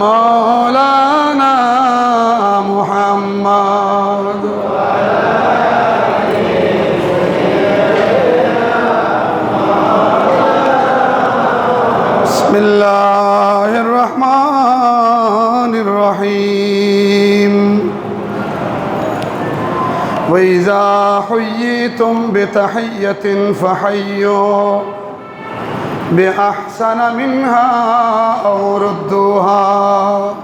مولانا محمد بسم الله الرحمن الرحيم وإذا حييتم بتحية فحيوا بأحسن منها أو ردوها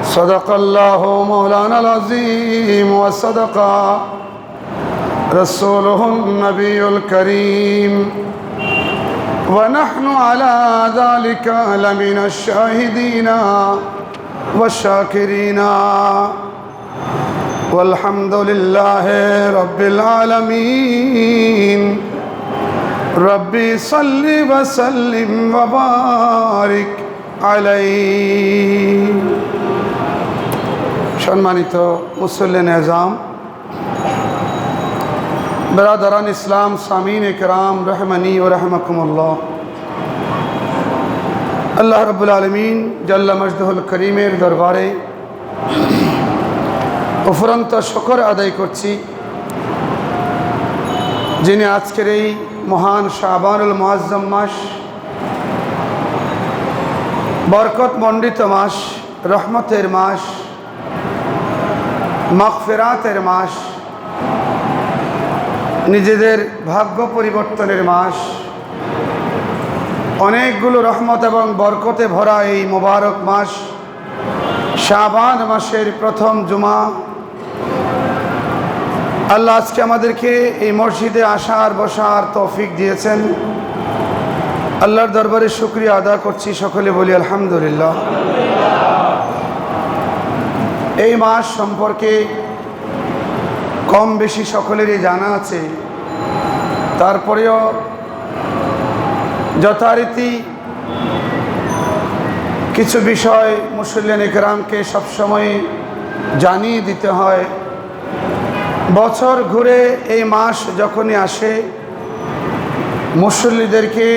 صدق الله مولانا العظيم وصدق رسوله النبي الكريم ونحن على ذلك لمن الشاهدين والشاكرين والحمد لله رب العالمين ربي صل وسلم وبارك عليه সম্মানিত মুসল্লিন এজাম, বেরাদারান ইসলাম, সামিন ইকরাম, রহমানি ও রহমাকুমুল্লাহ। আল্লাহ রাব্বুল আলামিন জাল্লা মজদুল করিমের দরবারে অফুরন্ত শুকর আদায় করছি, যিনি আজকের এই মহান শাবানুল মুআজ্জম মাস, বরকত মণ্ডিত মাস, রহমতের মাস, মাগফিরাতের মাস, নিজেদের ভাগ্য পরিবর্তনের মাস, অনেকগুলো রহমত এবং বরকতে ভরা এই মোবারক মাস শাবান মাসের প্রথম জুমা। আল্লাহ আজকে আমাদেরকে এই মসজিদে আসার বসার তৌফিক দিয়েছেন। আল্লাহর দরবারে শুকরিয়া আদা করছি, সকলে বলি আলহামদুলিল্লাহ। এই মাস সম্পর্কে কম বেশি সকলেরই জানা আছে, তারপরেও যথারীতি কিছু বিষয় মুসল্লিয়ান ইকরামকে সবসময় জানিয়ে দিতে হয়। বছর ঘুরে এই মাস যখনই আসে, মুসল্লিদেরকে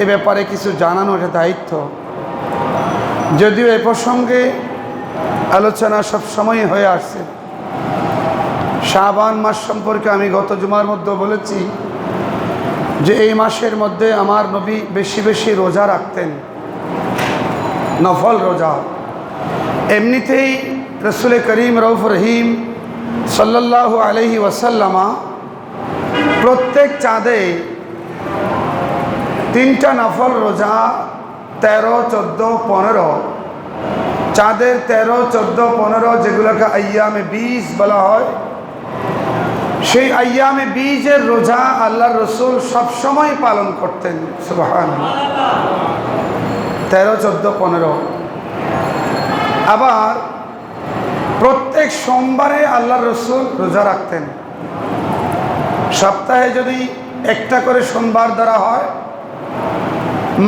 এ ব্যাপারে কিছু জানানো এটা দায়িত্ব। যদিও এ প্রসঙ্গে আলোচনা সবসময় হয়ে আসছে। শাবান মাস সম্পর্কে আমি গত জুমার মধ্যে বলেছি যে এই মাসের মধ্যে আমার নবী বেশি বেশি রোজা রাখতেন, নফল রোজা। এমনিতেই রসুল করিম রউফ রহিম সাল্লাল্লাহু আলাইহি ওয়াসাল্লামা প্রত্যেক চাঁদে 3টা নফল রোজা, 13, 14, 15, চাঁদের 13, 14, 15 যেগুলোকে আইয়ামে বীজ বলা হয়, সেই আইয়ামে বীজের রোজা আল্লাহর রসুল সবসময় পালন করতেন। সুবহানাল্লাহ। 13, 14, 15। আবার প্রত্যেক সোমবারে আল্লাহর রসুল রোজা রাখতেন। সপ্তাহে যদি একটা করে সোমবার ধরা হয়,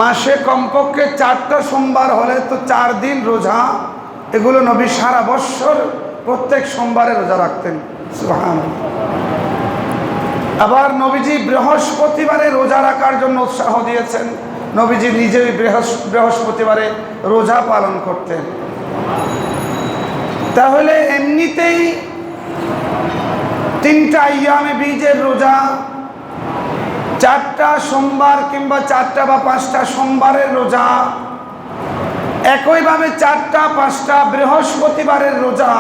মাসে কমপক্ষে 4টা সোমবার হলে তো 4 দিন রোজা। এগুলো নবী সারা বৎসর প্রত্যেক সোমবারে রোজা রাখতেন। সুবহানাল্লাহ। আবার নবীজি বৃহস্পতিবারে রোজা রাখার জন্য উৎসাহ দিয়েছেন। নবীজি নিজেই বৃহস্পতিবারে রোজা পালন করতেন। তাহলে এমনিতেই 3টা আইয়ামে বীজের রোজা, 4টা সোমবার কিংবা 4টা বা 5টা সোমবারের রোজা, একইভাবে 4টা 5টা বৃহস্পতিবারের রোজা,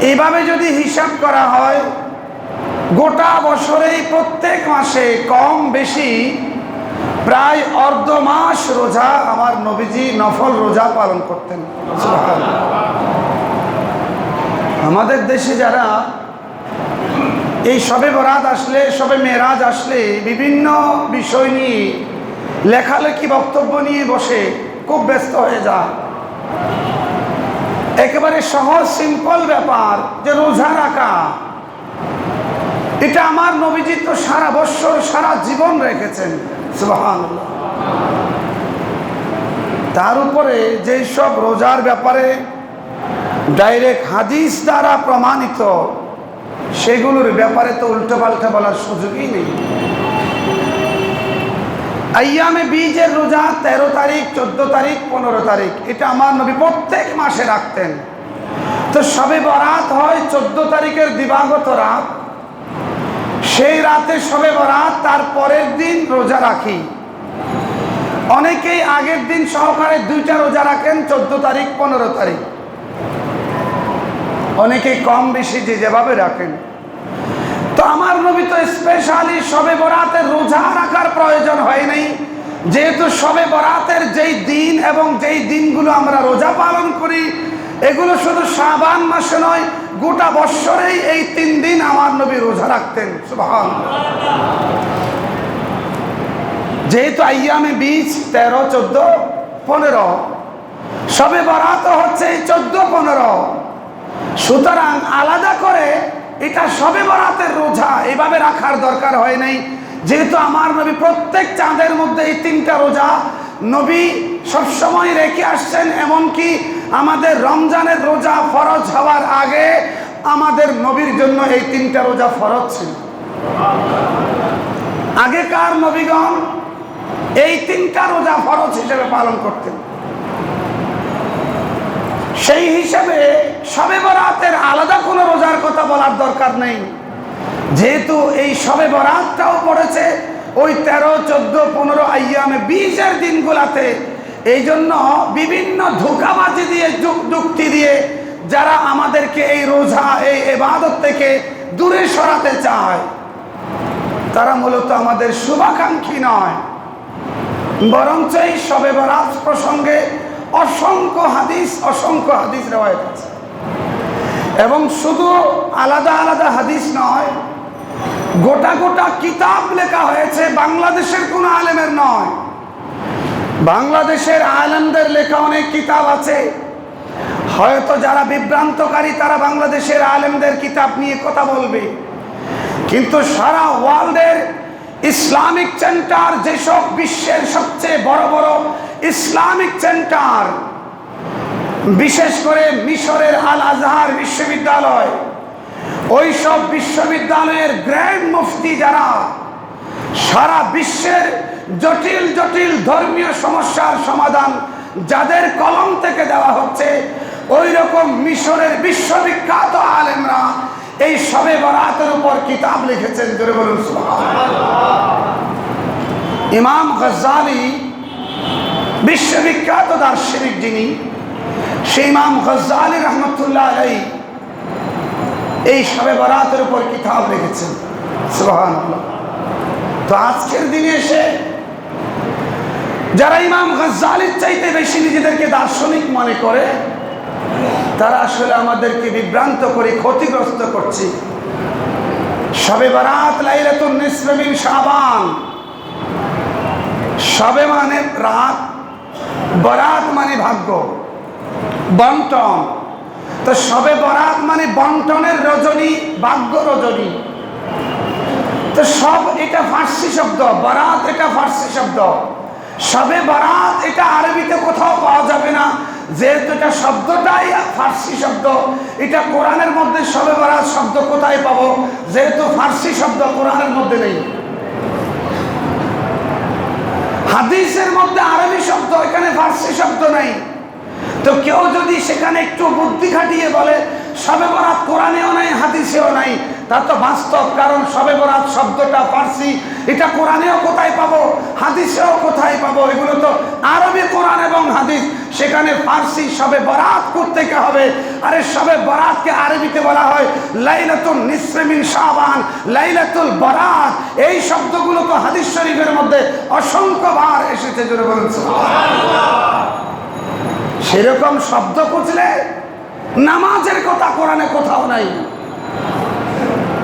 এইভাবে যদি হিসাব করা হয়, গোটা বছরেই প্রত্যেক মাসে কম বেশি প্রায় অর্ধ মাস রোজা আমার নবীজি নফল রোজা পালন করতেন। আমাদের দেশে যারা এই শবে বরাত আসলে, শবে মেরাজ আসলে বিভিন্ন বিষয় নিয়ে লেখালেখি বক্তব্য নিয়ে বসে খুব ব্যস্ত হয়ে যায়। একেবারে সহজ সিম্পল ব্যাপার যে রোজা রাখা, এটা আমার নবীজি তো সারা বৎসর সারা জীবন রেখেছেন। সুবহানাল্লাহ। তার উপরে যেই সব রোজার ব্যাপারে ডাইরেক্ট হাদিস দ্বারা প্রমাণিত সেগুলোর ব্যাপারে তো উল্টোপাল্টা বলার সুযোগই নেই। আইয়ামে বীজের রোজা 13 তারিখ, 14 তারিখ, 15 তারিখ, এটা আমার নবী প্রত্যেক মাসে রাখতেন। তো শবে বরাত হয় 14 তারিখের দিবাগত রাত, সেই রাতে শবে বরাত, তার পরের দিন রোজা রাখি। অনেকেই আগের দিন সহকারে 2টা রোজা রাখেন, 14 তারিখ, 15 তারিখ। অনেকেই কম বেশি যে যেভাবে রাখেন। তো আমার নবী তো স্পেশালি শবে বরাতের রোজা রাখার প্রয়োজন হয় নাই, যেহেতু শবে বরাতের যেই দিন এবং যেই দিনগুলো আমরা রোজা পালন করি এগুলো শুধু শাবান মাসে নয়, গোটা বৎসরেই এই 3 দিন আমার নবী রোজা রাখতেন। সুবহানাল্লাহ। যেহেতু আইয়ামে বীজ 13, 14, 15, শবে বরাত হচ্ছে এই 14, 15, সুতরাং আলাদা করে এটা শবে বরাতের রোজা এভাবে রাখার দরকার হয় নাই, যেহেতু আমার নবী প্রত্যেক চাঁদের মধ্যে এই 3টা রোজা নবী সবসময় রেখে আসছেন। এমনকি আমাদের রমজানের রোজা ফরজ হওয়ার আগে আমাদের নবীর জন্য এই 3টা রোজা ফরজ ছিল। আগেকার নবীগণ এই 3টা রোজা ফরজ হিসেবে পালন করতেন। সেই হিসাবে শবে বরাতের আলাদা কোনো রোজার কথা বলার দরকার নেই, যেহেতু এই শবে বরাতটাও পড়েছে ওই 13, 14, 15 আইয়ামে বীজের দিনগুলাতে। এই জন্য বিভিন্ন ধোঁকাবাজি দিয়ে, যুক্তি দিয়ে যারা আমাদেরকে এই রোজা, এই ইবাদত থেকে দূরে সরাতে চায়, তারা মূলত আমাদের শুভাকাঙ্ক্ষী নয়, বরঞ্চ এই শবে বরাত প্রসঙ্গে অসংখ্য হাদিস রওয়ায়াত আছে। এবং শুধু আলাদা আলাদা হাদিস নয়, গোটা গোটা কিতাব লেখা হয়েছে, বাংলাদেশের কোনো আলেমের নয়, বাংলাদেশের আলেমদের লেখা অনেক কিতাব আছে। হয়তো যারা বিভ্রান্তকারী তারা বাংলাদেশের আলেমদের কিতাব নিয়ে কথা বলবে, কিন্তু সারা ওয়ার্ল্ডের ইসলামিক সেন্টার, যেসব বিশ্বের সবচেয়ে বড় বড় ইসলামিক সেন্টার, বিশেষ করে মিশরের আল আজহার বিশ্ববিদ্যালয়, ওই সব বিশ্ববিদ্যালয়ের গ্র্যান্ড মুফতি যারা সারা বিশ্বের জটিল জটিল ধর্মীয় সমস্যার সমাধান যাদের কলম থেকে দেওয়া হচ্ছে, ওই রকম মিশরের বিশ্ববিখ্যাত আলেমরা এই শবে বরাতের উপর কিতাব লিখেছেন। জোরে বলুন সুবহানাল্লাহ। ইমাম গজ্জালি বিশ্ববিখ্যাত দার্শনিক যিনি, সেই ইমাম গজ্জালি রহমতুল্লাহ আলাইহি এই শবে বরাতের উপর কিতাব লিখেছেন। সুবহানাল্লাহ। তো আজকের দিনে এসে যারা ইমাম গজ্জালির চাইতে বেশি নিজেদেরকে দার্শনিক মনে করে, তারা আসলে আমাদেরকে বিভ্রান্ত করে ক্ষতিগ্রস্ত করছে। শবে বরাত লাইলাতুন নিসফ মিন শাবান, শবে মানে রাত, বরাত মানে ভাগ্য, বন্টন। তো শবে বরাত মানে বন্টনের রজনী, ভাগ্য রজনী। তো সব এটা ফার্সি শব্দ, বরাত এটা ফার্সি শব্দ, শবে বরাত এটা আরবিতে কোথাও পাওয়া যাবে না, যেহেতু এটা শব্দটাই ফার্সি শব্দ। এটা কোরআনের মধ্যে শবে বরাত শব্দ কোথায় পাবো, যেহেতু ফার্সি শব্দ কোরআনের মধ্যে নেই। হাদিসের মধ্যে আরবি শব্দ, এখানে ফার্সি শব্দ নাই। তো কেউ যদি সেখানে একটু বুদ্ধি খাটিয়ে বলে শবে বরাত কোরআনেও নাই, হাদিসেও নাই, তা তো বাস্তব। কারণ শবে বরাত শব্দটা ফার্সি, এটা কোরআনেও কোথায় পাবো, হাদিসেও কোথায় পাবো? এগুলো তো আরবি কোরআন এবং হাদিস, সেখানে ফার্সি শবে বরাত কোত্থেকে হবে? আরে শবে বরাতকে আরবিতে বলা হয় লাইলাতুন নিসফ মিন শাবান, লাইলাতুল বরাত। এই শব্দগুলো তো হাদিস শরীফের মধ্যে অসংখ্যবার এসেছে। জোরে বলুন সুবহানাল্লাহ। সেরকম শব্দ খুঁজলে নামাজের কথা কোরআনে কোথাও নাই,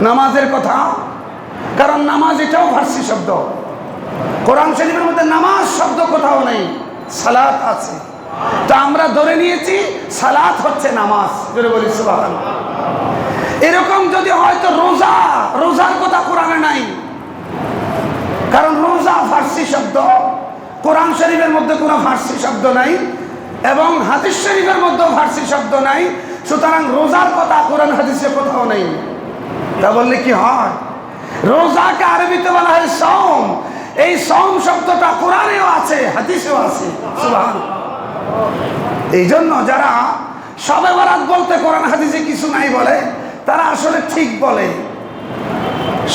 নামাজের কথা। কারণ নামাজ এটাও ফার্সি শব্দ, কোরআন শরীফের মধ্যে নামাজ শব্দ কোথাও নেই, সালাত আছে। তা আমরা ধরে নিয়েছি সালাত হচ্ছে নামাজ। জোরে বলি সুবহানাল্লাহ। এরকম যদি হয়তো রোজা, রোজার কথা কোরআনে নাই, কারণ রোজা ফার্সি শব্দ, কোরআন শরীফের মধ্যে কোনো ফার্সি শব্দ নাই এবং হাদিস শরীফের মধ্যেও ফার্সি শব্দ নাই। সুতরাং রোজার কথা কোরআন হাদিসে কোথাও নেই। তা বললে কি হয়? রোজাকে আরবিতে বলা হয় সওম। এই সওম শব্দটা কোরআনেও আছে, হাদিসেও আছে। সুবহানাল্লাহ। এই জন্য যারা শবে বরাত বলতে কোরআন হাদিসে কিছু নাই বলে, তারা আসলে ঠিক বলে।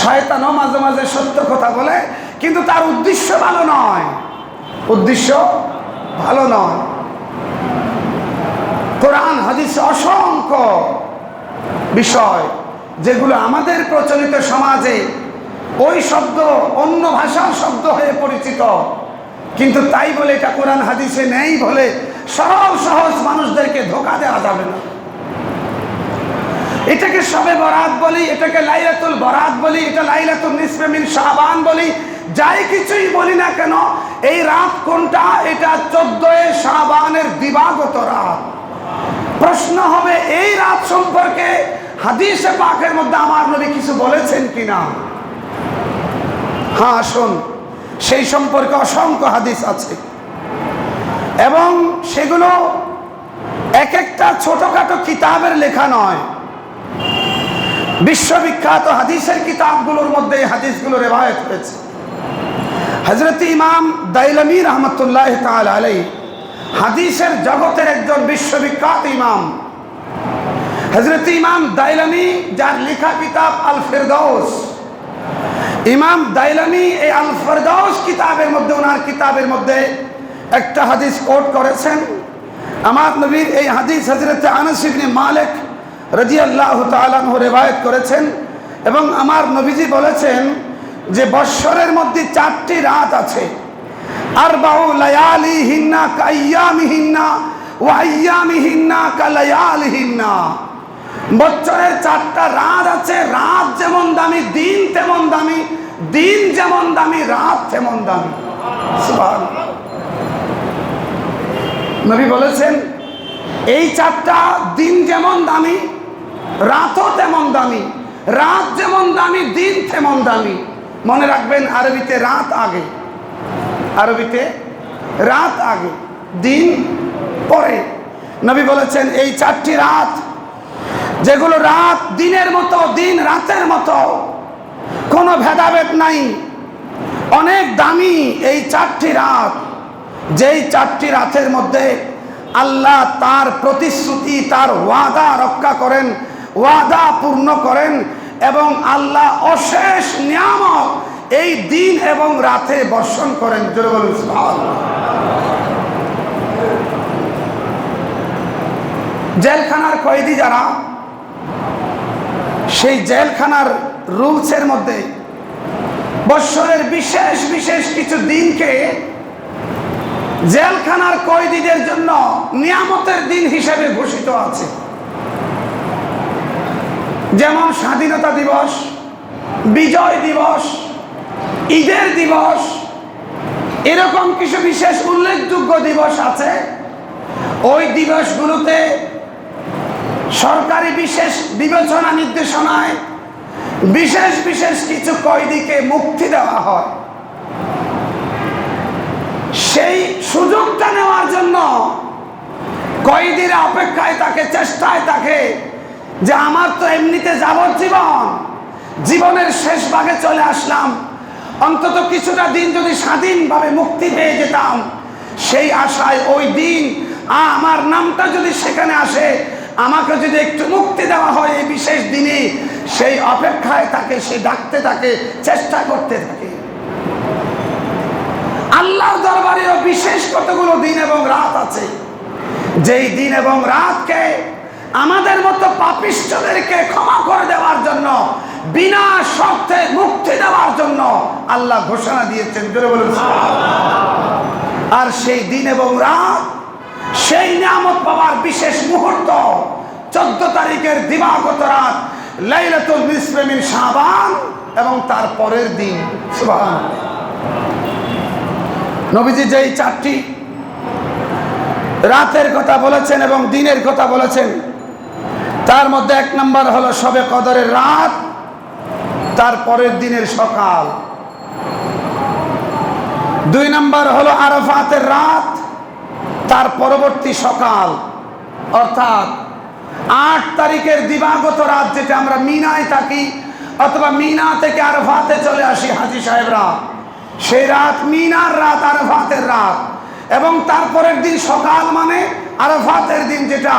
শয়তানও মাঝে মাঝে সত্য কথা বলে, কিন্তু তার উদ্দেশ্য ভালো নয়, উদ্দেশ্য ভালো নয়। কোরআন হাদিসে অসংখ্য বিষয় যেগুলো আমাদের প্রচলিত সমাজে ওই শব্দ অন্য ভাষার শব্দ হয়ে পরিচিত, কিন্তু তাই বলে এটা কোরআন হাদিসে নেই বলে সরল সহজ মানুষদেরকে ধোঁকা দেওয়া যাবে না। এটাকে শবে বরাত বলি, এটাকে লাইলাতুল বরাত বলি, এটা লাইলাতুল নিসফে মিন শাবান বলি, যাই কিছুই বলি না কেন, এই রাত কোনটা? এটা 14 শাবানের দিবাগত রাত। প্রশ্ন হবে এই রাত সম্পর্কে হাদিসে পাকের মধ্যে আমার নবী কিছু বলেছেন কিনা? হ্যাঁ, আসুন, সেই সম্পর্কে অসংখ্য হাদিস আছে এবং সেগুলো এক একটা ছোটখাটো কিতাবের লেখা নয়। বিশ্ববিখ্যাত হাদিসের কিতাবগুলোর মধ্যে এই হাদিসগুলো রিওয়ায়াত হয়েছে। হযরত ইমাম দাইলামী রাহমাতুল্লাহ তাআলা আলাইহি হাদিসের জগতের একজন বিশ্ববিখ্যাত ইমাম। হযরত ইমাম দাইলামী, যার লেখা কিতাব আল ফিরদাউস, ইমাম দাইলামী এই আল ফিরদাউস কিতাবের মধ্যে, ওনার কিতাবের মধ্যে একটা হাদিস কোট করেছেন। আমার নবীর এই হাদিস হযরত আনাস ইবনে মালিক রাদিয়াল্লাহু তাআলা আনহু রিওয়ায়াত করেছেন এবং আমার নবীজি বলেছেন যে বৎসরের মধ্যে 4টি রাত আছে। আরবাউ লায়ালিহিন্না কায়ামিহিন্না ওয়া আইয়ামিহিন্না কালায়ালিহিন্না। বৎসরের 4টা রাত আছে। রাত যেমন দামি, দিন তেমন দামি, দিন যেমন দামি, রাত তেমন দামি। সুবহানাল্লাহ। নবী বলেছেন এই 4টা দিন যেমন দামি, রাতও তেমন দামি। রাত যেমন দামি, দিন তেমন দামি। মনে রাখবেন, আরবিতে রাত আগে, আরবিতে রাত আগে, দিন পরে। নবী বলেছেন এই 4টি রাত, যেগুলো রাত দিনের মতো, দিন রাতের মতো, কোনো ভেদাভেদ নাই, অনেক দামি এই 4টি রাত। যেই 4টি রাতের মধ্যে আল্লাহ তার প্রতিশ্রুতি, তার ওয়াদা রক্ষা করেন, ওয়াদা পূর্ণ করেন এবং আল্লাহ অশেষ নিয়ামত এই দিন এবং রাতে বর্ষণ করেন। জোরে বলুন সুবহানাল্লাহ। জেলখানার কয়েদি যারা, সেই জেলখানার রুলসের মধ্যে বৎসরের বিশেষ বিশেষ কিছু দিনকে জেলখানার কয়েদিদের জন্য নিয়ামতের দিন হিসেবে ঘোষিত আছে। যেমন স্বাধীনতা দিবস, বিজয় দিবস, ঈদের দিবস, এরকম কিছু বিশেষ উল্লেখযোগ্য দিবস আছে। ওই দিবসগুলোতে সরকারি বিশেষ বিবেচনা নির্দেশনায় বিশেষ বিশেষ কিছু কয়েদিকে মুক্তি দেওয়া হয়। সেই সুযোগটা নেওয়ার জন্য কয়েদিরা অপেক্ষায় থাকে, চেষ্টায় থাকে যে আমার তো এমনিতে যাবজ্জীবন, জীবনের শেষ ভাগে চলে আসলাম, অন্তত কিছুটা দিন যদি স্বাধীনভাবে মুক্তি পেয়ে যেতাম, সেই আশায় ওই দিন আমার নামটা যদি সেখানে আসে, আমাকে যদি একটু মুক্তি দেওয়া হয় এই বিশেষ দিনে, সেই অপেক্ষায় থাকে, সে ডাকতে থাকে, চেষ্টা করতে থাকে। আল্লাহর দরবারেও বিশেষ কতগুলো দিন এবং রাত আছে, যেই দিন এবং রাতকে আমাদের মতো পাপিষ্ঠদেরকে ক্ষমা করে দেওয়ার জন্য, বিনা শর্তে মুক্তি দেওয়ার জন্য আল্লাহ ঘোষণা দিয়েছেন। জোরে বলুন সুবহানাল্লাহ। আর সেই দিন এবং রাত, সেই নিয়ামত পাওয়ার বিশেষ মুহূর্ত 14 তারিখের দিবাগত রাত, লাইলাতুল নিসফে মিন শাবান এবং তার পরের দিন। সুবহানাল্লাহ। নবীজি যেই 4টি রাতের কথা বলেছেন এবং দিনের কথা বলেছেন, তার মধ্যে 1 নম্বর হলো শবে কদরের রাত, তার পরের দিনের সকাল। 2 নম্বর হলো আরাফাতের রাত, তার পরবর্তী সকাল, অর্থাৎ 8 তারিখের দিবাগত রাত, যেটা আমরা মিনায় থাকি অথবা মিনা থেকে আরাফাতে চলে আসি হাজী সাহেবরা, সেই রাত মিনার রাত, আরাফাতের রাত, এবং তারপরের দিন সকাল মানে আরাফাতের দিন, যেটা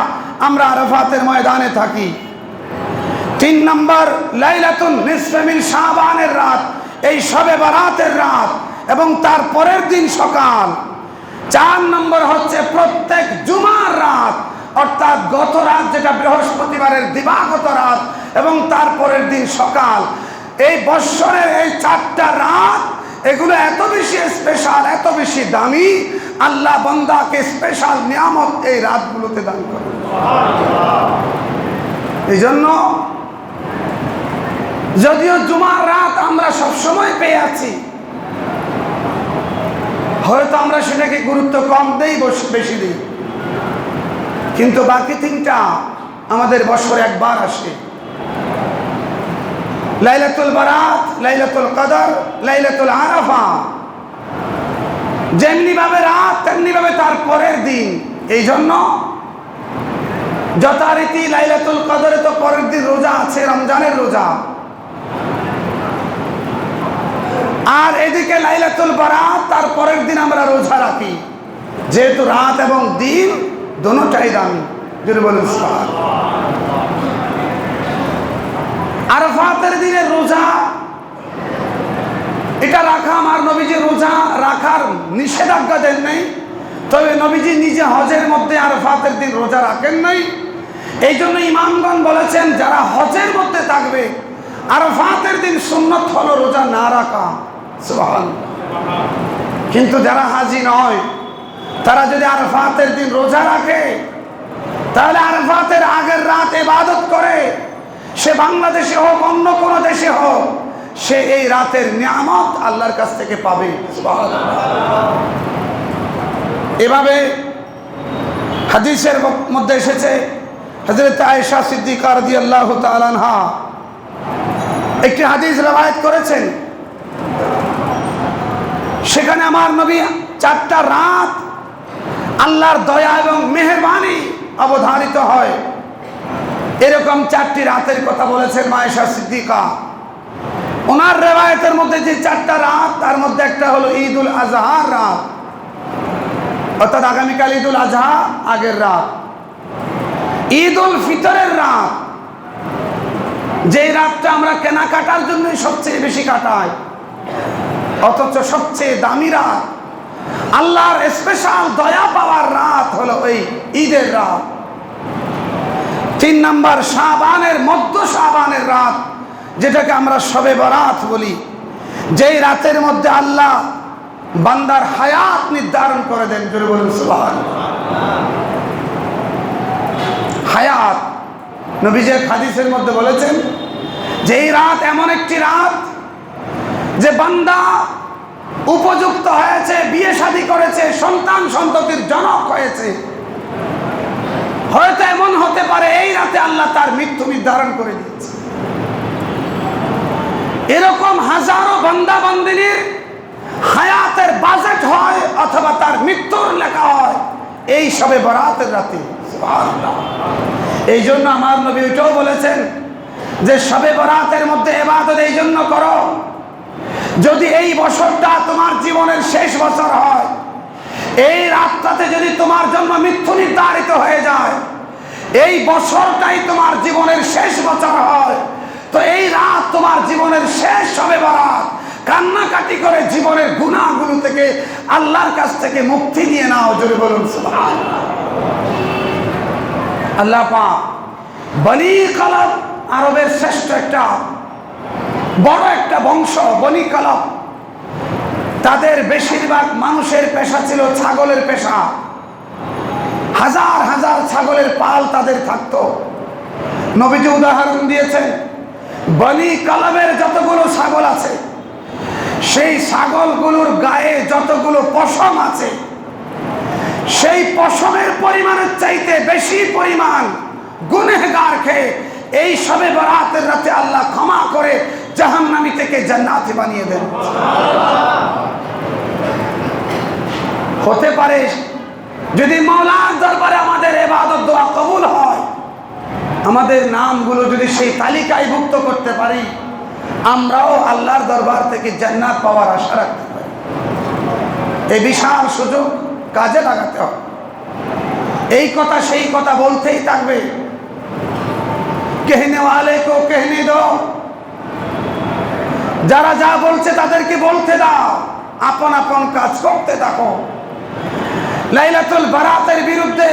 আমরা আরাফাতের ময়দানে থাকি। 3 নম্বর লাইলাতুন নিসফে মিন শাবানের রাত, এই শবে বারাতের রাত এবং তারপরের দিন সকাল। 4 নম্বর হচ্ছে প্রত্যেক জুমার রাত, অর্থাৎ গত রাত যেটা বৃহস্পতিবারের দিবাগত রাত এবং তারপরের দিন সকাল। এই বৎসরের এই 4টা রাত, এগুলো এত বেশি স্পেশাল, এত বেশি দামি, আল্লাহ বান্দাকে স্পেশাল নিয়ামত এই রাতগুলোতে দান করে। এই জন্য যদিও জুমার রাত আমরা সবসময় পেয়ে আছি, হয়তো আমরা সেটাকে গুরুত্ব কম দেই, বেশি দিই, কিন্তু বাকি 3টা আমাদের বছরে একবার আসে। লাইলাতুল বারাত, লাইলাতুল কদর, লাইলাতুল আরাফা, যেমনি ভাবে রাত তেমনি ভাবে তারপরের দিন। এই জন্য যথারীতি লাইলাতুল কদরে তো পরের দিন রোজা আছে, রমজানের রোজা, আর এদিকে লাইলাতুল বারাত তারপরের দিন আমরা রোজা রাখি, যেহেতু রাত এবং দিন দোনোটাই দামি। যদি বলুন আরাফাতের দিনের রোজা, এটা রাখা, আমার নবীজি রোজা রাখার নিষেধাজ্ঞা দেন নাই, তবে নবীজি নিজে হজের মধ্যে আরাফাতের দিন রোজা রাখেন নাই। এই জন্য ইমামগণ বলেছেন যারা হজের মধ্যে থাকবে আরাফাতের দিন সুন্নত হলো রোজা না রাখা। সুবহানাল্লাহ। কিন্তু যারা হাজী নয়, তারা যদি আরাফাতের দিন রোজা রাখে, তাহলে আরাফাতের আগের রাত ইবাদত করে, সে বাংলাদেশে হোক অন্য কোনো দেশে হোক, সে এই রাতের নিয়ামত আল্লাহর কাছ থেকে পাবে। সুবহানাল্লাহ। এভাবে হাদিসের মধ্যে এসেছে, হযরত আয়েশা সিদ্দিকা রাদিয়াল্লাহু তাআলা আনহা একটি হাদিস রওয়ায়াত করেছেন, সেখানে আমার নবী 4টা রাত আল্লাহর দয়া এবং মেহেরবানি অবধারিত হয়, এরকম 4টি রাতের কথা বলেছেন আয়েশা সিদ্দিকা। ওনার রেওয়ায়েতের মধ্যে যে 4টা রাত, তার মধ্যে একটা হলো ঈদুল আজহার রাত, অর্থাৎ আগামীকাল ঈদুল আজহা, আগের রাত। ঈদুল ফিতরের রাত, যেই রাতটা আমরা কেনাকাটার জন্য সবচেয়ে বেশি কাটাই, অথচ সবচেয়ে দামি রাত, আল্লাহর স্পেশাল দয়া পাওয়ার রাত হলো ওই ঈদের রাত। 3 নম্বর শাবানের, মধ্য শাবানের রাত, যেটাকে আমরা শবে বরাত বলি, যেই রাতের মধ্যে আল্লাহ বান্দার হায়াত নির্ধারণ করে দেন। জোরে বলুন সুবহানাল্লাহ। হায়াত, নবীজি হাদিসের মধ্যে বলেছেন যে এই রাত এমন একটি রাত যে বান্দা উপযুক্ত হয়েছে, বিয়ে শাদী করেছে, সন্তান সন্ততির জনক হয়েছে, হয়তো এমন হতে পারে এই রাতে আল্লাহ তার মৃত্যু নির্ধারণ করে দিয়েছে। এরকম হাজারো বান্দা বান্দিনীর হায়াতের বাজেট হয় অথবা তার মৃত্যুর লেখা হয় এই শবে বরাতের রাতে। সুবহানাল্লাহ। এই জন্য আমার নবী এটাও বলেছেন যে শবে বরাতের মধ্যে ইবাদত এই জন্য করো, যদি এই বছরটা তোমার জীবনের শেষ বছর হয়, এই রাতটাতে যদি তোমার জন্য মৃত্যু নির্ধারিত হয়ে যায়, এই বছরটাই তোমার জীবনের শেষ বছর হয়, তো এই রাত তোমার জীবনের শেষ শবে বরাত, কান্নাকাটি করে জীবনের গুনাহগুলো থেকে আল্লাহর কাছ থেকে মুক্তি নিয়ে নাও। জোরে বলুন সুবহানাল্লাহ। আল্লাহ পাক বনি কালাব, আরবের শ্রেষ্ঠ একটা বড় একটা বংশ বনি কালাব, তাদের বেশিরভাগ মানুষের পেশা ছিল ছাগলের পেশা। হাজার হাজার ছাগলের পাল তাদের থাকতো। নবীজি উদাহরণ দিয়েছেন, বনি কালাবের যতগুলো ছাগল আছে, সেই ছাগলগুলোর গায়ে যতগুলো পশম আছে, সেই পশমের পরিমাণের চাইতে বেশি পরিমাণ গুনেহগার খেয়ে এই শবে বরাতের রাতে আল্লাহ ক্ষমা করে জাহান্নামী থেকে জান্নাতি বানিয়ে দেন। হতে পারে যদি মাওলার দরবারে আমাদের ইবাদত দোয়া কবুল হয়, আমাদের নামগুলো যদি সেই তালিকায় ভুক্ত করতে পারি, আমরাও আল্লাহর দরবার থেকে জান্নাত পাওয়ার আশা রাখতে পারি। এই বিশাল সুযোগ কাজে লাগাতে হবে। এই কথা সেই কথা বলতেই থাকবে। कहने वाले को कहने दो, যারা যা বলছে তাদেরকে বলতে দাও, আপন আপন কাজ করতে থাকো। লাইলাতুল বারাতের বিরুদ্ধে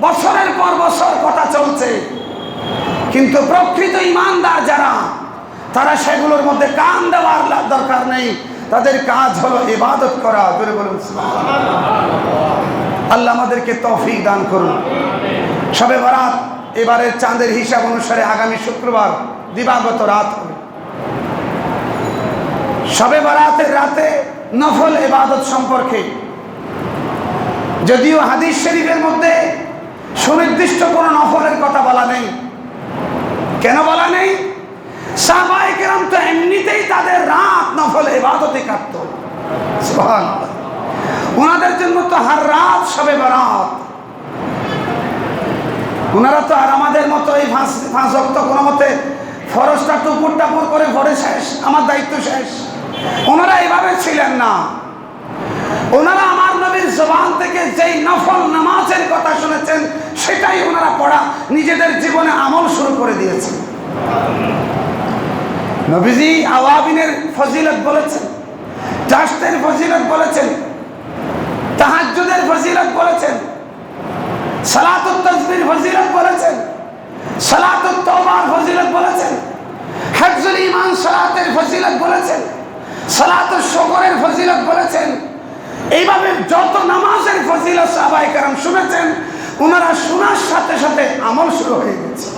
বছরের পর বছর কথা চলছে, কিন্তু প্রকৃত ঈমানদার যারা, তারা সেগুলোর মধ্যে কান দেওয়ার দরকার নেই। তাদের কাজ হলো ইবাদত করা। জোরে বলুন সুবহানাল্লাহ। আল্লাহ আমাদেরকে তৌফিক দান করুন। শবে বরাত এবারের চাঁদের হিসাব অনুসারে আগামী শুক্রবার দিবাগত রাত হবে। শবে বরাতের রাতে নফল ইবাদত সম্পর্কে যদিও হাদিস শরীফের মধ্যে সুনির্দিষ্ট কোনো নফলের কথা বলা নেই। কেন বলা নেই? সাহাবায়ে কেরাম তো এমনিতেই তাদের রাত নফল ইবাদতে কাটত। সুবহানাল্লাহ। ওনাদের জন্য তো হার রাত শবে বরাত। ওনারা তো আর আমাদের মতো এই পাঁচ ওয়াক্ত কোনো মতে ফরজটা টুকুর টাপুর করে ভরে শেষ, আমার দায়িত্ব শেষ, ওনারা এইভাবে ছিলেন না। ওনারা আমার নবীর জবান থেকে যেই নফল নামাজের কথা শুনেছেন সেটাই ওনারা পড়া নিজেদের জীবনে আমল শুরু করে দিয়েছেন। নবীজি আওয়াবিনের ফজিলত বলেছেন, চাশতের ফজিলত বলেছেন, তাহাজ্জুদের ফজিলত বলেছেন, সালাতুত তাসবির ফজিলত বলেছেন, সালাতুত তাওবার ফজিলত বলেছেন, হিফজুল ঈমান সালাতের ফজিলত বলেছেন, সালাতুশ শুকরের ফজিলত বলেছেন। এইভাবে যত নামাজের ফজিলত সাহাবায়ে কেরাম শুনেছেন, ওনারা শোনার সাথে সাথে আমল শুরু হয়ে গেছে।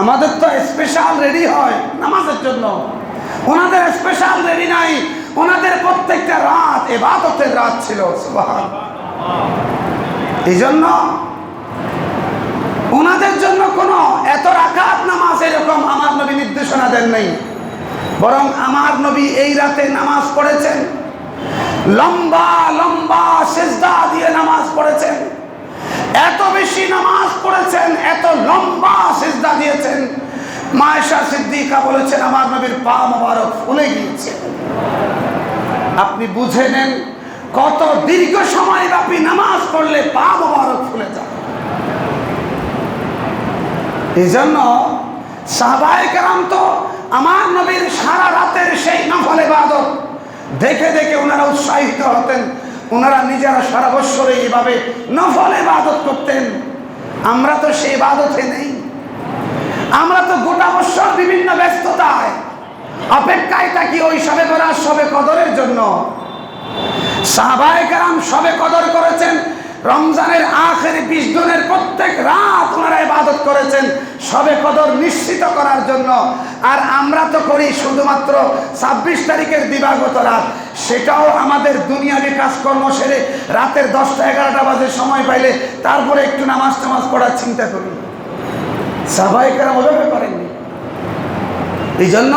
আমাদের তো স্পেশাল রেডি হয় নামাজের জন্য, ওনাদের স্পেশাল রেডি নাই। ওনাদের প্রত্যেকটা রাত ইবাদতের রাত ছিল। সুবহানাল্লাহ। এই জন্য ওনাদের জন্য কোনো এত রাকাত নামাজ এরকম আমার নবী নির্দেশনা দেন নাই, বরং আমার নবী এই রাতে নামাজ পড়েছেন, লম্বা লম্বা সিজদা দিয়ে নামাজ পড়েছেন। এত বেশি নামাজ পড়েছেন, এত লম্বা সিজদা দিয়েছেন, মা আয়েশা সিদ্দিকা বলেছেন আমার নবীর পা মোবারক ফুলে গিয়েছে। আপনি বুঝে নেন কত দীর্ঘ সময় ব্যাপী নামাজ পড়লে পা মোবারক ফুলে যায়। এই জন্য সাহাবায়ে কেরাম তো আমার নবীর সারা রাতের সেই নফল ইবাদত দেখে দেখে ওনারা উৎসাহিত হতেন। ওনারা নিজেরা সারা বছর এইভাবে নফল ইবাদত করতেন। আমরা তো সেই ইবাদতে নেই। আমরা তো গোটা বছর বিভিন্ন ব্যস্ততায় অপেক্ষায় থাকি ওই শবে বরাত, শবে কদরের জন্য। সাহাবায়ে কেরাম শবে কদর করেছেন, রমজানের আখেরি 20 দিনের প্রত্যেক রাত ওনারা ইবাদত করেছেন শবে কদর নিশ্চিত করার জন্য। আর আমরা তো করি শুধুমাত্র 26 তারিখের দিবাগত রাত, সেটাও আমাদের দুনিয়াবি কাজকর্ম সেরে রাতের 10টা-11টা বাজে সময় পাইলে তারপরে একটু নামাজ টামাজ পড়ার চিন্তা করি। সাহাবায়ে কেরাম ওভাবে করেননি। এই জন্য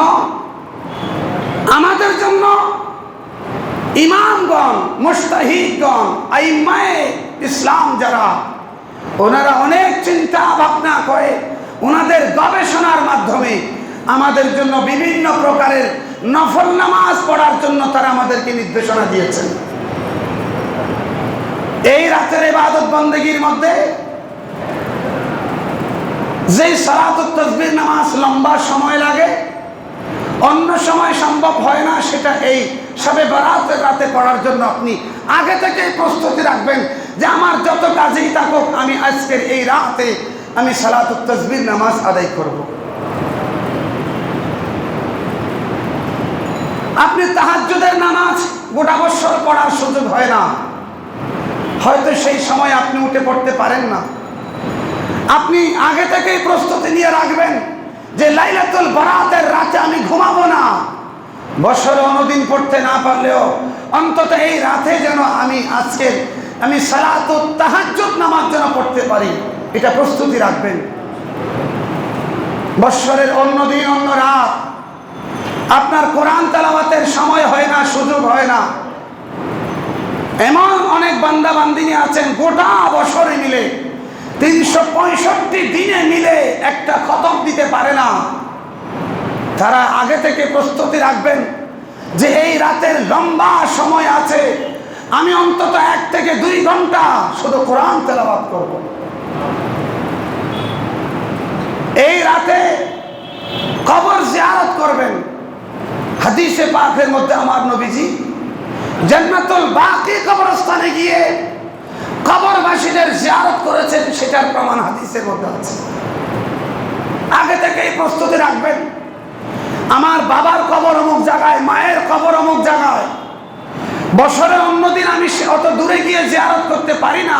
আমাদের জন্য ইমামগণ, মুজতাহিদগণ, আইম্মায়ে ইসলাম যারা, ওনারা অনেক চিন্তা ভাবনা করে ওনাদের গবেষণার মাধ্যমে আমাদের জন্য বিভিন্ন প্রকারের নফল নামাজ পড়ার জন্য তারা আমাদেরকে নির্দেশনা দিয়েছেন। এই রাতের ইবাদত বন্দেগীর মধ্যে যেই সালাতুত তাসবিহ নামাজ লম্বা সময় লাগে, অন্য সময় সম্ভব হয় না, সেটা এই শবে বরাতের রাতে পড়ার জন্য আপনি আগে থেকেই প্রস্তুতি রাখবেন যে আমার যত কাজেই থাকুক আমি আজকের এই রাতে আমি সালাতুত তাসবিহ নামাজ আদায় করব। আপনি তাহাজ্জুদের নামাজ গোটা বছর পড়ার সুযোগ হয় না, হয়তো সেই সময় আপনি উঠে পড়তে পারেন না। আপনি আগে থেকেই প্রস্তুতি নিয়ে রাখবেন যে লাইলাতুল বারাতের রাতে আমি ঘুমাবো না। বছরে অন্যদিন পড়তে না পারলেও অন্তত এই রাতে যেন আমি সালাতুত তাহাজ্জুদ নামাজ যেন পড়তে পারি, এটা প্রস্তুতি রাখবেন। বছরের অন্য দিন অন্য রাত আপনার কোরআন তেলাওয়াতের সময় হয় না, সুযোগ হয় না। এমন অনেক বান্দা বান্দিনী আছেন গোটা বছরে মিলে 365 দিনে মিলে একটা খতম দিতে পারে না। তারা আগে থেকে প্রস্তুতি রাখবেন যে এই রাতের লম্বা সময় আছে, আমি অন্তত 1 থেকে 2 ঘন্টা শুধু কোরআন তেলাওয়াত করব। এই রাতে কবর জিয়ারত করবেন। হাদিসে পাকের মধ্যে আমার নবীজি জান্নাতুল বাকি কবরস্থানে গিয়ে কবরবাসীদের জিয়ারত করেছেন, সেটার প্রমাণ হাদিসের মধ্যে আছে। আগে থেকেই প্রস্তুতি রাখবেন, আমার বাবার কবর অমুক জায়গায়, মায়ের কবর অমুক জায়গায়। বছরে অন্যদিন আমি অত দূরে গিয়ে জিয়ারত করতে পারি না,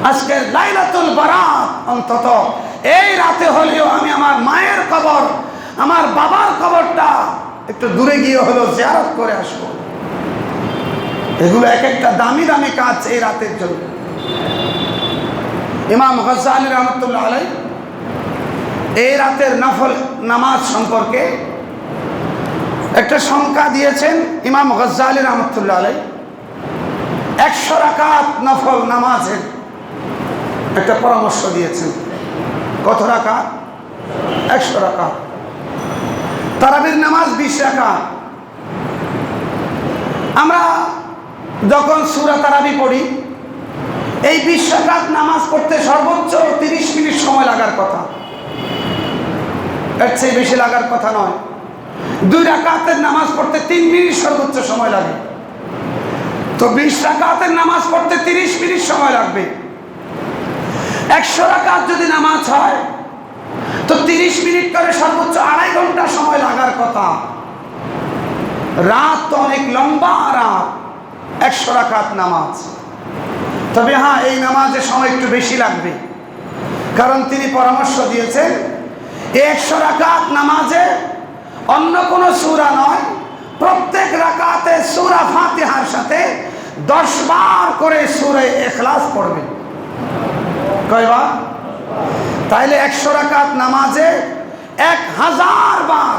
আজকের লাইলাতুল বারাত অন্তত এই রাতে হলেও আমি আমার মায়ের কবর, আমার বাবার কবরটা একটু দূরে গিয়ে হলেও জিয়ারত করে আসবো। এগুলো এক একটা দামি দামি কাজ এই রাতের জন্য। ইমাম গজ্জালী রহমতুল্লাহ আলাইহি এই রাতের নফল নামাজ সম্পর্কে একটা সংখ্যা দিয়েছেন। ইমাম গজ্জালী রহমতুল্লাহ আলাইহি 100 রাকাত নফল নামাজের একটা পরামর্শ দিয়েছেন। কত রাকাত? 100 রাকাত। তারাবির নামাজ 20 রাকাত। আমরা যখন সূরা তারাবি পড়ি, এই 20 রাকাত নামাজ পড়তে সর্বোচ্চ 30 মিনিট সময় লাগার কথা, এর চেয়ে বেশি লাগার কথা নয়। 2 রাকাতের নামাজ পড়তে 3 মিনিট সর্বোচ্চ সময় লাগে, তো 20 রাকাতের নামাজ পড়তে 30 মিনিট সময় লাগবে। 100 রাকাত যদি নামাজ হয় তো 30 মিনিট করে সর্বোচ্চ 2.5 ঘন্টা সময় লাগার কথা। রাত তো অনেক লম্বা রাত, 100 রাকাত নামাজ। তবে হ্যাঁ, এই নামাজে সময় একটু বেশি লাগবে, কারণ তিনি পরামর্শ দিয়েছেন 100 রাকাত নামাজে অন্য কোনো সূরা নয়, প্রত্যেক রাকাতে সূরা ফাতিহার সাথে 10 বার করে সূরা ইখলাস পড়বেন। কয়বার? তাইলে 100 রাকাত নামাজে 1000 বার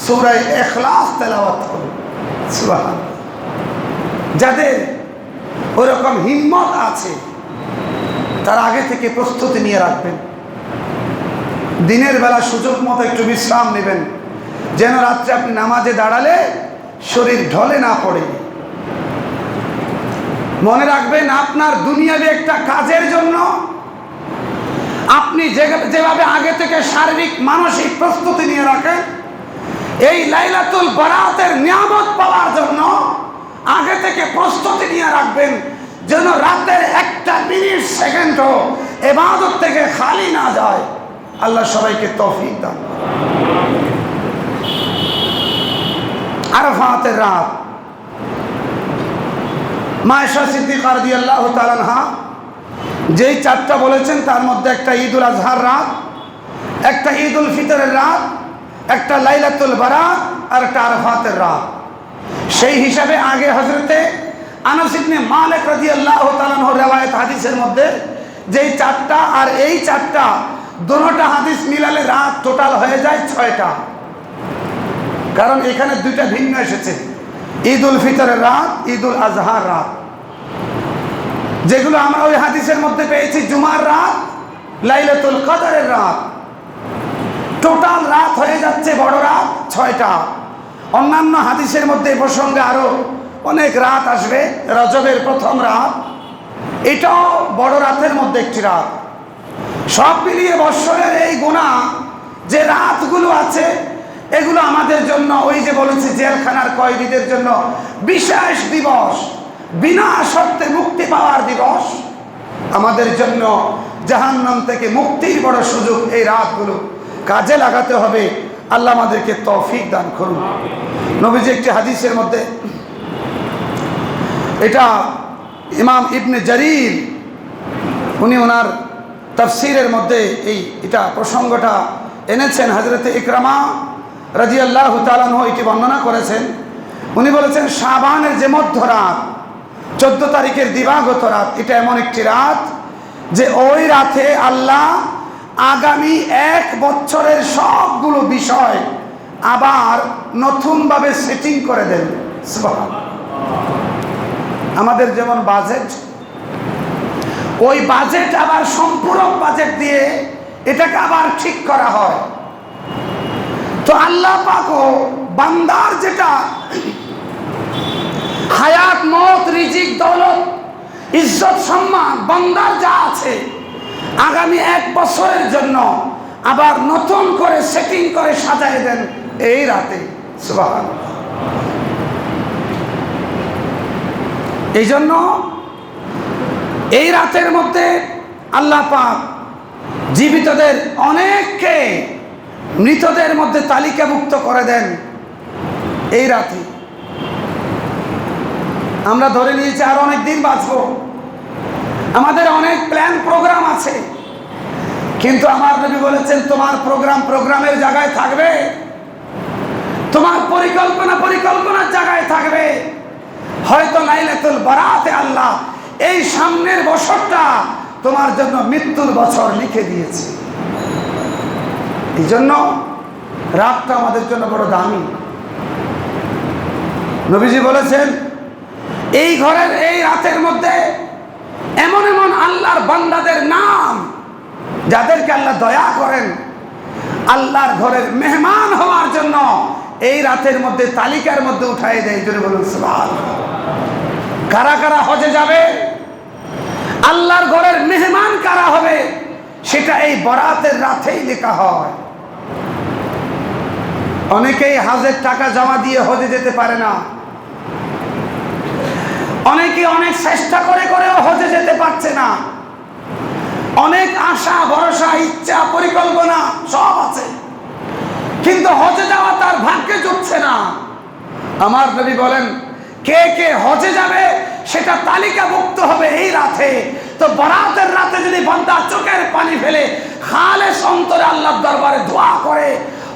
সূরা ইখলাস তেলাওয়াত হবে। সুবহানাল্লাহ। যাদের ওরকম হিম্মত আছে তারা আগে থেকে প্রস্তুতি নিয়ে রাখবেন। দিনের বেলা সুযোগ মতো একটু বিশ্রাম নেবেন, যেন রাত্রে আপনি নামাজে দাঁড়ালে শরীর ঢলে না পড়ে। মনে রাখবেন, আপনার দুনিয়াবি একটা কাজের জন্য আপনি যেভাবে আগে থেকে শারীরিক মানসিক প্রস্তুতি নিয়ে রাখেন, এই লাইলাতুল বারাতের নিয়ামত পাওয়ার জন্য আগে থেকে প্রস্তুতি নিয়ে রাখবেন, যেন রাতের 1 মিনিট সেকেন্ডও ইবাদত থেকে খালি না যায়। আল্লাহ সবাইকে তৌফিক দান। আরাফাতের রাত, মা আয়েশা সিদ্দিকা রাদিয়াল্লাহু তাআলা আনহা যেই 4টা বলেছেন তার মধ্যে একটা ঈদুল আজহার রাত, একটা ঈদুল ফিতরের রাত, একটা লাইলাতুল বারাত আর একটা আরাফাতের রাত। সেই হিসাবে আগে হযরতে আনাস ইবনে মালিক রাদিয়াল্লাহু তাআলা আনহু রওয়ায়াত হাদিসের মধ্যে যেই 4টা আর এই 4টা দুটোটা হাদিস মিলালে রাত টোটাল হয়ে যায় 6টা। কারণ এখানে 2টা ভিন্ন এসেছে, ঈদুল ফিতরের রাত, ঈদুল আজহার রাত। যেগুলো আমরা ওই হাদিসের মধ্যে পেয়েছি জুমার রাত, লাইলাতুল কদরের রাত, টোটাল রাত হয়ে যাচ্ছে বড় রাত 6টা। অন্যান্য হাদিসের মধ্যে এই প্রসঙ্গে আরো অনেক রাত আসবে। রজবের প্রথম রাত, এটাও বড় রাতের মধ্যে একটি রাত। সব মিলিয়ে বৎসরের এই গোনা যে রাতগুলো আছে, এগুলো আমাদের জন্য ওই যে বলেছি জেলখানার কয়েদিদের জন্য বিশেষ দিবস, বিনা শর্তে মুক্তি পাওয়ার দিবস। আমাদের জন্য জাহান্নাম থেকে মুক্তির বড় সুযোগ। এই রাতগুলো কাজে লাগাতে হবে। আল্লাহ আমাদেরকে তৌফিক দান করুন। নবীজি একটি হাদিসের মধ্যে, এটা ইমাম ইবনে জারির উনি ওনার তাফসীরের মধ্যে এটা প্রসঙ্গটা এনেছেন। হযরতে ইকরামা রাদিয়াল্লাহু তাআলা আনহু এটি বর্ণনা করেছেন। উনি বলেছেন শাবানের যে মধ্যরাত, 14 তারিখের দিবাগত রাত, এটা এমন একটি রাত যে ওই রাতে আল্লাহ আগামী 1 বছরের সবগুলো বিষয় আবার নতুনভাবে সেটিং করে দেন। সুবহানাল্লাহ। আমাদের যেমন বাজেট, ওই বাজেট আবার সম্পূরক বাজেট দিয়ে এটাকে আবার ঠিক করা হয়। তো আল্লাহ পাকও বান্দার যেটা হায়াত, মত, রিজিক, দৌলত, ইজ্জত, সম্মান বান্দার যা আছে আগামী 1 বছরের জন্য আবার নতুন করে সেটিং করে সাজায় দেন এই রাতে। সুবহানাল্লাহ। এই জন্য এই রাতের মধ্যে আল্লাহ পাক জীবিতদের অনেককে মৃতদের মধ্যে তালিকাভুক্ত করে দেন এই রাতে। আমরা ধরে নিয়েছি আর অনেক দিন বাঁচবো, আমাদের অনেক প্ল্যান প্রোগ্রাম আছে, কিন্তু আমার নবী বলেছেন তোমার প্রোগ্রামের জায়গায় থাকবে, তোমার পরিকল্পনার জায়গায় থাকবে। হয়তো লাইলাতুল বারাতে আল্লাহ এই সামনের বছরটা তোমার জন্য মৃত্যুর বছর লিখে দিয়েছে। এই জন্য রাতটা আমাদের জন্য বড় দামি। নবীজি বলেছেন এই ঘরের এই রাতের মধ্যে এমন এমন আল্লাহর বান্দাদের নাম যাদেরকে আল্লাহ দয়া করেন আল্লাহর ঘরের মেহমান হওয়ার জন্য এই রাতের মধ্যে তালিকার মধ্যে উঠাই দেয়। জোরে বলুন সুবহানাল্লাহ। কারা কারা হজে যাবে, আল্লাহর ঘরের মেহমান কারা হবে, সেটা এই বরাতের রাতেই লেখা হয়। অনেকেই হজের টাকা জমা দিয়ে হজে যেতে পারে না, অনেকে অনেক চেষ্টা করেও হজে যেতে পারছে না, অনেক আশা ভরসা ইচ্ছা পরিকল্পনা সব আছে, কিন্তু হজে যাওয়া তার ভাগ্যে জুটছে না। আমার নবী বলেন কে কে হজে যাবে সেটা তালিকাভুক্ত হবে এই রাতে। তো বরাতের রাতে যদি বান্দা চোখের পানি ফেলে খালেস অন্তরে আল্লাহর দরবারে দোয়া করে,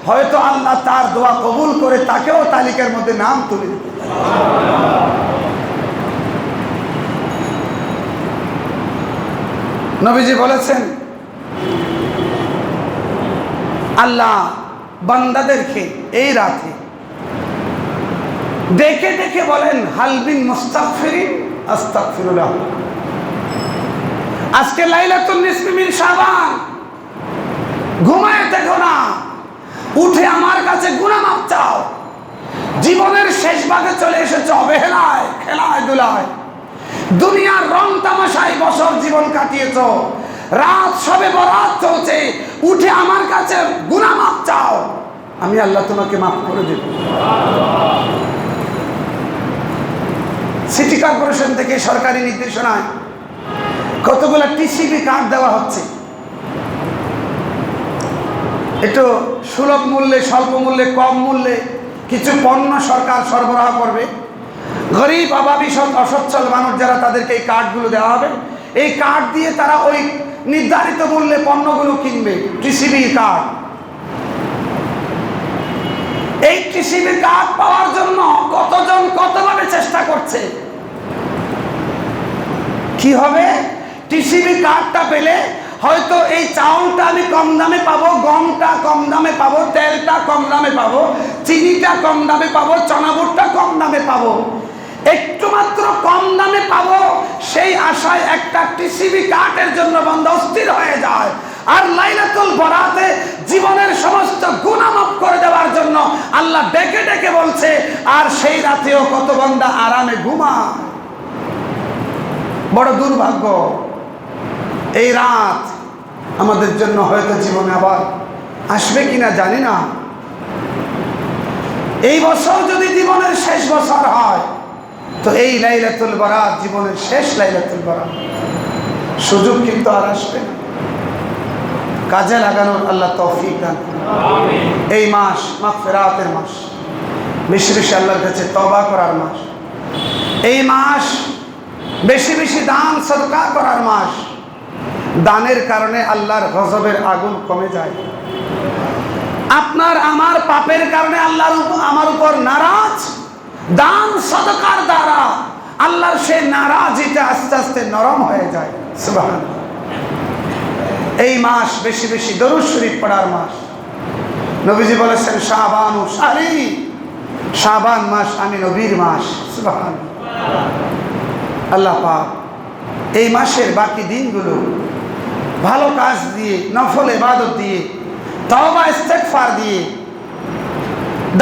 হয়তো আল্লাহ তার দোয়া কবুল করে তাকেও তালিকার মধ্যে নাম তুলে দিতে পারে। নবীজি বলেছেন আল্লাহ বান্দাদেরকে এই রাতে ডেকে ডেকে বলেন হালবিন মুস্তাগফিরিন আস্তাগফিরুল্লাহ। আজকে লাইলাতুন নিসফি মিন শাবান, ঘুমায় দেখো না, উঠে আমার কাছে গুনাহ মাফ চাও। জীবনের শেষ ভাগে চলে এসেছ অবহেলায়, খেলায় দুলায়, দুনিয়ার রং তামাশায় বছর জীবন কাটিয়েছ, রাত সবে বরাত চলছে, উঠে আমার কাছে গুনাহ মাফ চাও, আমি আল্লাহ তোমাকে মাফ করে দেব। সিটি কর্পোরেশন থেকে সরকারি নির্দেশনায় কতগুলো টিসিবি কার্ড দেওয়া হচ্ছে। একটু সুলভ মূল্যে, স্বল্প মূল্যে, কম মূল্যে কিছু পণ্য সরকার সরবরাহ করবে। গরিব অভাবী অসচ্ছল মানুষ যারা, তাদেরকে এই কার্ডগুলো দেওয়া হবে। এই কার্ড দিয়ে তারা ওই নির্ধারিত মূল্যে পণ্যগুলো কিনবে। টিসিবি কার্ড, এই টিসিবি কার্ড পাওয়ার জন্য কতজন কতভাবে চেষ্টা করছে। কি হবে? টিসিবি কার্ডটা পেলে হয়তো এই চাউলটা আমি কম দামে পাবো, গমটা কম দামে পাবো, তেলটা কম দামে পাবো, চিনিটা কম দামে পাবো, চনাবুটটা কম দামে পাবো, একটু মাত্র কম দামে পাবো, সেই আশায় একটা টিসিবি কার্ডের জন্য বান্দা অস্থির হয়ে যায়। আর লাইলাতুল বরাতে জীবনের সমস্ত গুনাহ মাফ করে দেওয়ার জন্য আল্লাহ ডেকে ডেকে বলছে, আর সেই রাতেও কত বান্দা আরামে ঘুমায়। বড় দুর্ভাগ্য। এই রাত আমাদের জন্য হয়তো জীবনে আবার আসবে কিনা জানি না। এই বছর যদি জীবনের শেষ বছর হয়, তো এই লাইলাতুল বরাত জীবনের শেষ লাইলাতুল বরাত, সুযোগ কিন্তু আর আসবে না। কাজে লাগানোর আল্লাহ তৌফিক দান করুন। এই মাস মাগফিরাতের মাস, বেশি বেশি আল্লাহর কাছে তওবা করার মাস। এই মাস বেশি বেশি দান সদকা করার মাস। দানের কারণে আল্লাহর গজবের আগুন কমে যায়। আপনার আমার পাপের কারণে আল্লাহর আমার উপর নারাজ, দান সদকার দ্বারা আল্লাহর সেই নারাজিটা আস্তে আস্তে নরম হয়ে যায়। সুবহানাল্লাহ। এই মাস বেশি বেশি দরুদ শরীফ পড়ার মাস। নবীজি বলেছেন শাবানু শাহরি, শাবান মাস আমি নবীর মাস। সুবহানাল্লাহ। আল্লাহ পাক এই মাসের বাকি দিনগুলো ভালো কাজ দিয়ে, নফল ইবাদত দিয়ে, তওবা ইস্তেগফার দিয়ে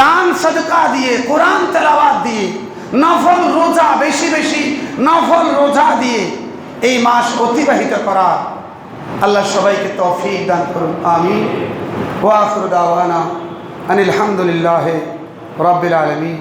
দান সদকা দিয়ে, কোরআন তেলাওয়াত দিয়ে, নফল রোজা, বেশি বেশি নফল রোজা দিয়ে এই মাস অতিবাহিত করা আল্লাহ সবাইকে তৌফিক দান করুন। আমিন। ওয়া আখিরু দাওয়ানা আনিল হামদুলিল্লাহি রাব্বিল আলামিন।